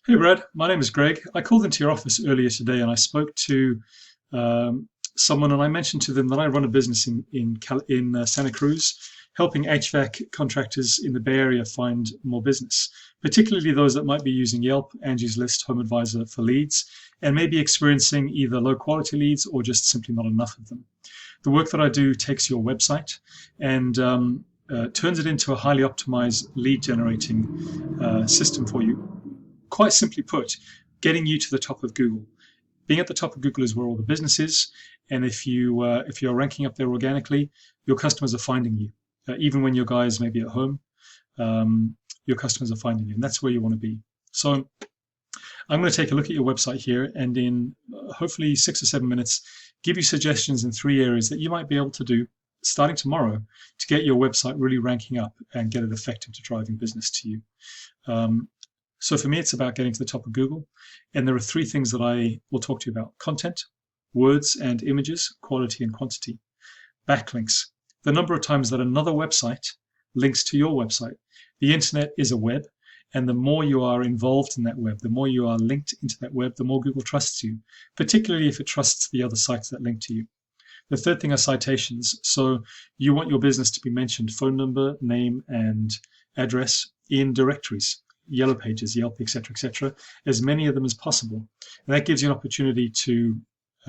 Hey Brad, my name is Greg. I called into your office earlier today and I spoke to someone and I mentioned to them that I run a business in Santa Cruz, helping HVAC contractors in the Bay Area find more business, particularly those that might be using Yelp, Angie's List, Home Advisor for leads, and maybe experiencing either low quality leads or just simply not enough of them. The work that I do takes your website and turns it into a highly optimized lead generating system for you. Quite simply put, getting you to the top of Google. Being at the top of Google is where all the business is, and if you're ranking up there organically, your customers are finding you. Even when your guys may be at home, your customers are finding you, and that's where you want to be. So I'm going to take a look at your website here, and in hopefully 6 or 7 minutes, give you suggestions in 3 areas that you might be able to do starting tomorrow to get your website really ranking up and get it effective to driving business to you. So for me, it's about getting to the top of Google. And there are three things that I will talk to you about: content, words and images, quality and quantity, backlinks, the number of times that another website links to your website. The internet is a web, and the more you are involved in that web, the more you are linked into that web, the more Google trusts you, particularly if it trusts the other sites that link to you. The third thing are citations. So you want your business to be mentioned, phone number, name, and address in directories. Yellow Pages, Yelp, etc., as many of them as possible. And that gives you an opportunity to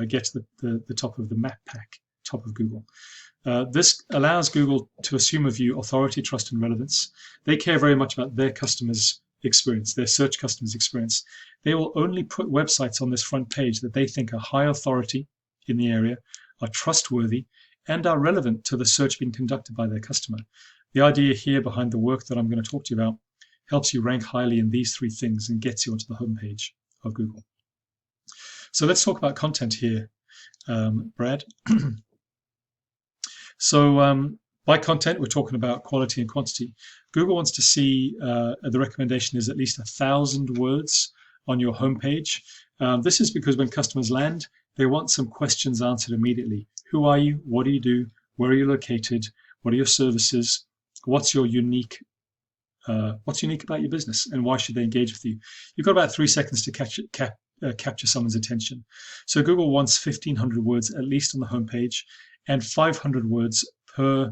get to the top of the map pack, top of Google. This allows Google to assume of you authority, trust, and relevance. They care very much about their customers' experience, their search customers' experience. They will only put websites on this front page that they think are high authority in the area, are trustworthy, and are relevant to the search being conducted by their customer. The idea here behind the work that I'm going to talk to you about helps you rank highly in these three things and gets you onto the homepage of Google. So let's talk about content here, Brad. So by content, we're talking about quality and quantity. Google wants to see, the recommendation is at least 1,000 words on your homepage. This is because when customers land, they want some questions answered immediately. Who are you? What do you do? Where are you located? What are your services? What's unique about your business, and why should they engage with you? You've got about 3 seconds to capture someone's attention. So Google wants 1,500 words at least on the homepage and 500 words per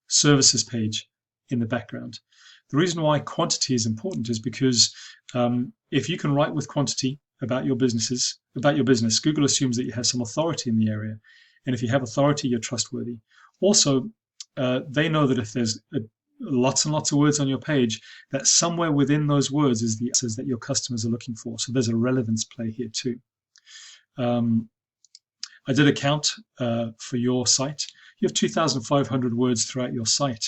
services page in the background. The reason why quantity is important is because if you can write with quantity about your business, Google assumes that you have some authority in the area, and if you have authority, you're trustworthy. Also, they know that if there's lots and lots of words on your page, that somewhere within those words is the answers that your customers are looking for. So there's a relevance play here too. I did a count for your site. You have 2,500 words throughout your site,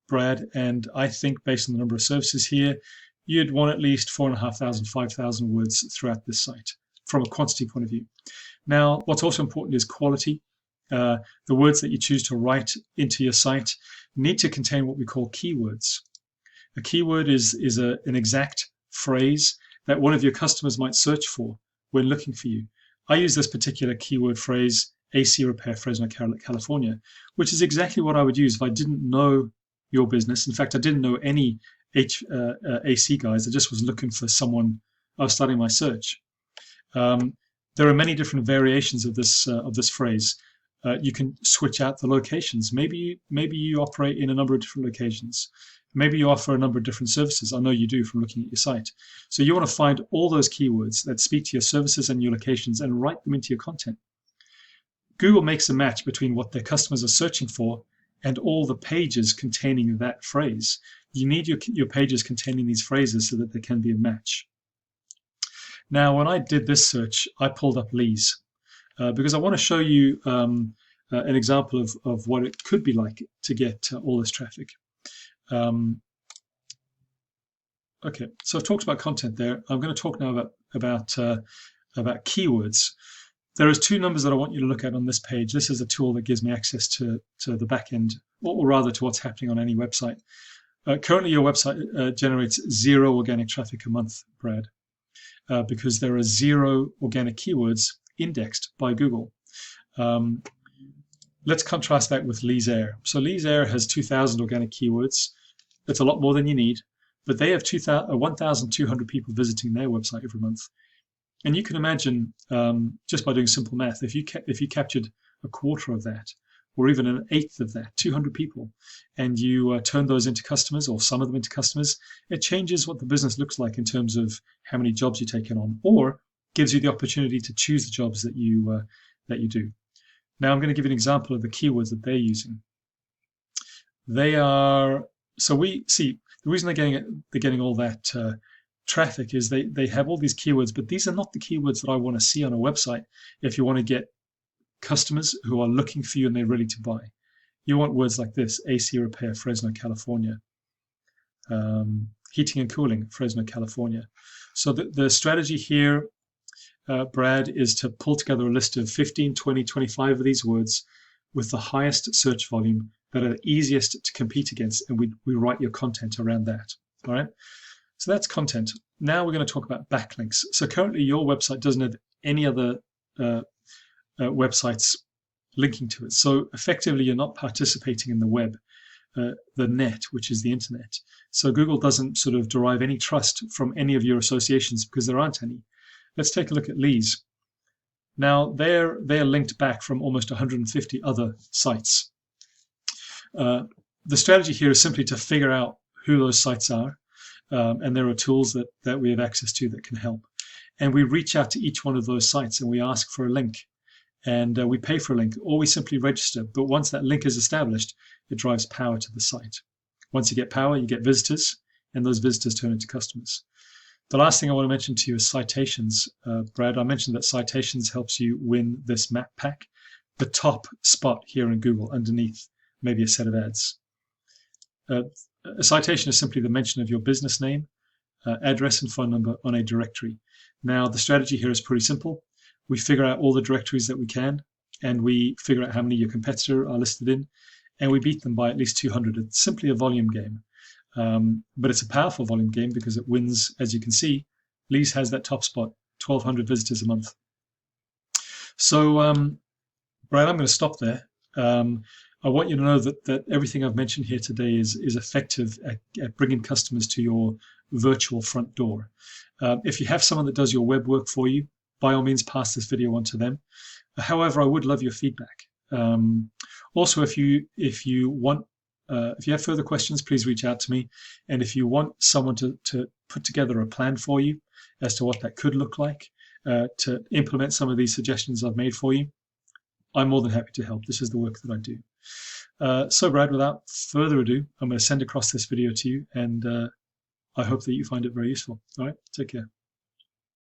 Brad, and I think based on the number of services here, you'd want at least 4,500, 5,000 words throughout this site from a quantity point of view. Now, what's also important is quality. The words that you choose to write into your site need to contain what we call keywords. A keyword is an exact phrase that one of your customers might search for when looking for you. I use this particular keyword phrase, AC repair, Fresno, California, which is exactly what I would use if I didn't know your business. In fact, I didn't know any AC guys. I just was looking for someone. I was starting my search. There are many different variations of this phrase. You can switch out the locations. Maybe you operate in a number of different locations. Maybe you offer a number of different services. I know you do from looking at your site. So you want to find all those keywords that speak to your services and your locations and write them into your content. Google makes a match between what their customers are searching for and all the pages containing that phrase. You need your pages containing these phrases so that there can be a match. Now, when I did this search, I pulled up Lee's. Because I want to show you an example of what it could be like to get all this traffic. Okay, so I've talked about content there. I'm going to talk now about keywords. There is two numbers that I want you to look at on this page. This is a tool that gives me access to the back end, or rather to what's happening on any website. Currently, your website generates 0 organic traffic a month, Brad, because there are 0 organic keywords indexed by Google. Let's contrast that with Lee's Air. So Lee's Air has 2,000 organic keywords. That's a lot more than you need, but they have 1,200 people visiting their website every month. And you can imagine, just by doing simple math, if you captured a quarter of that, or even an eighth of that, 200 people, and you turn those into customers, or some of them into customers, it changes what the business looks like in terms of how many jobs you take on, or gives you the opportunity to choose the jobs that you do. Now I'm going to give you an example of the keywords that they're using. They are, so we see the reason they're getting all that traffic is they have all these keywords, but these are not the keywords that I want to see on a website if you want to get customers who are looking for you and they're ready to buy. You want words like this: AC repair, Fresno, California. Heating and cooling, Fresno, California. So the strategy here, Brad, is to pull together a list of 15, 20, 25 of these words with the highest search volume that are easiest to compete against, and we write your content around that. All right. So that's content. Now we're going to talk about backlinks. So currently your website doesn't have any other websites linking to it. So effectively you're not participating in the web, the net, which is the internet. So Google doesn't sort of derive any trust from any of your associations because there aren't any. Let's take a look at Lee's. Now they're linked back from almost 150 other sites. The strategy here is simply to figure out who those sites are. And there are tools that we have access to that can help. And we reach out to each one of those sites and we ask for a link. And we pay for a link, or we simply register. But once that link is established, it drives power to the site. Once you get power, you get visitors, and those visitors turn into customers. The last thing I want to mention to you is citations. Brad, I mentioned that citations helps you win this map pack. The top spot here in Google underneath maybe a set of ads. A citation is simply the mention of your business name, address, and phone number on a directory. Now, the strategy here is pretty simple. We figure out all the directories that we can, and we figure out how many your competitor are listed in, and we beat them by at least 200. It's simply a volume game. But it's a powerful volume game because it wins, as you can see. Lee's has that top spot, 1,200 visitors a month. So, Brad, I'm going to stop there. I want you to know that everything I've mentioned here today is effective at bringing customers to your virtual front door. If you have someone that does your web work for you, by all means, pass this video on to them. However, I would love your feedback. Also, if you have further questions, please reach out to me. And if you want someone to put together a plan for you as to what that could look like, to implement some of these suggestions I've made for you, I'm more than happy to help. This is the work that I do. So, Brad, without further ado, I'm going to send across this video to you, and I hope that you find it very useful. All right, take care.